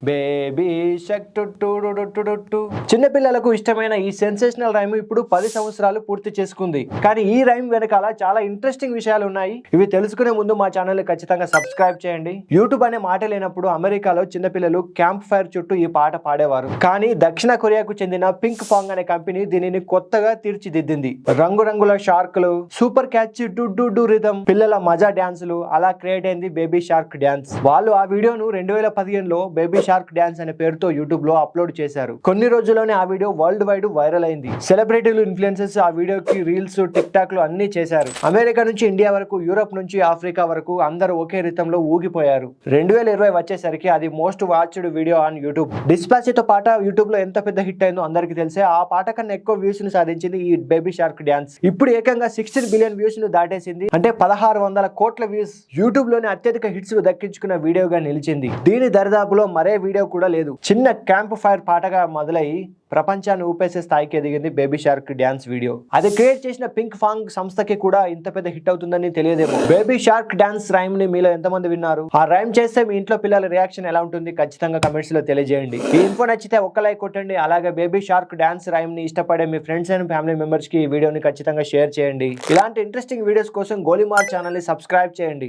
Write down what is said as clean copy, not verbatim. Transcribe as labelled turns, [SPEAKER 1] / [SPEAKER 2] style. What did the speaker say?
[SPEAKER 1] Baby షక్ to చిన్నపిల్లలకు ఇష్టమైన ఈ సెన్సేషనల్ రైమ్ ఇప్పుడు 10 సంవత్సరాలు పూర్తి చేసుకుంది. కానీ ఈ రైమ్ వెనకాల చాలా ఇంట్రెస్టింగ్ విషయాలు ఉన్నాయి. ఇవి తెలుసుకునే ముందు మా ఛానల్ ని ఖచ్చితంగా సబ్స్క్రైబ్ చేయండి. యూట్యూబ్ అనే మాట లేనప్పుడు అమెరికాలో చిన్నపిల్లలు క్యాంప్ ఫైర్ చుట్టూ ఈ పాట పాడేవారు. కానీ దక్షిణ కొరియాకు చెందిన పింక్ ఫాంగ్ అనే కంపెనీ దీనిని కొత్తగా తీర్చిదిద్దింది. రంగురంగుల షార్క్లు, సూపర్ క్యాచ్ డు రిథం, పిల్లల మజా డాన్సులు, అలా క్రియేట్ అయింది బేబీ షార్క్ డాన్స్. వాళ్ళు ఆ వీడియోను 2015లో బేబీ షార్క్ డాన్స్ అనే పేరుతో యూట్యూబ్ లో అప్లోడ్ చేశారు. కొన్ని రోజుల్లోనే ఆ వీడియో వరల్డ్ వైడ్ వైరల్ అయింది. సెలబ్రిటీలు, ఇన్ఫ్లుయెన్సర్స్ ఆ వీడియోకి రీల్స్, టిక్ టాక్ లు అన్ని చేశారు. అమెరికా నుంచి ఇండియా వరకు, యూరోప్ నుంచి ఆఫ్రికా వరకు అందరూ ఒకే రితంలో ఊగిపోయారు. 2020 వచ్చేసరికి అది most watched video on YouTube. డిస్పాచితో పాట యూట్యూబ్ లో ఎంత పెద్ద హిట్ అయిందో అందరికి తెలిసే. ఆ పాట కన్నా ఎక్కువ వ్యూస్ ని సాధించింది ఈ బేబీ షార్క్ డాన్స్. ఇప్పుడు ఏకంగా 16 బిలియన్ వ్యూస్ ను దాటేసింది. అంటే 1600 కోట్ల వ్యూస్. యూట్యూబ్ లోని అత్యధిక హిట్స్ దక్కించుకున్న వీడియోగా నిలిచింది. దీని దరిదాపులో మరే వీడియో కూడా లేదు. చిన్న క్యాంప్ ఫైర్ పాటగా మొదలై ప్రపంచాన్ని ఊపేసే స్థాయికి ఎదిగింది బేబీ షార్క్ డాన్స్ వీడియో. అది క్రియేట్ చేసిన పింక్ ఫాంగ్ సంస్థకి కూడా ఇంత పెద్ద హిట్ అవుతుందని తెలియదేమో. బేబీ షార్క్ డాన్స్ రైమ్ ని మీలో ఎంతమంది విన్నారు? ఆ రైమ్ చేస్తే మీ ఇంట్లో పిల్లల రియాక్షన్ ఎలా ఉంటుంది? ఖచ్చితంగా కమెంట్స్ లో తెలియజేయండి. ఈ ఇన్ఫో నచ్చితే ఒక్క లైక్ కొట్టండి. అలాగే బేబీ షార్క్ డాన్స్ రైమ్ ని ఇష్టపడే మీ ఫ్రెండ్స్ అండ్ ఫ్యామిలీ మెంబర్స్ కి ఈ వీడియోని ఖచ్చితంగా షేర్ చేయండి. ఇలాంటి ఇంట్రెస్టింగ్ వీడియోస్ కోసం గోలిమార్ ఛానల్ ని సబ్స్క్రైబ్ చేయండి.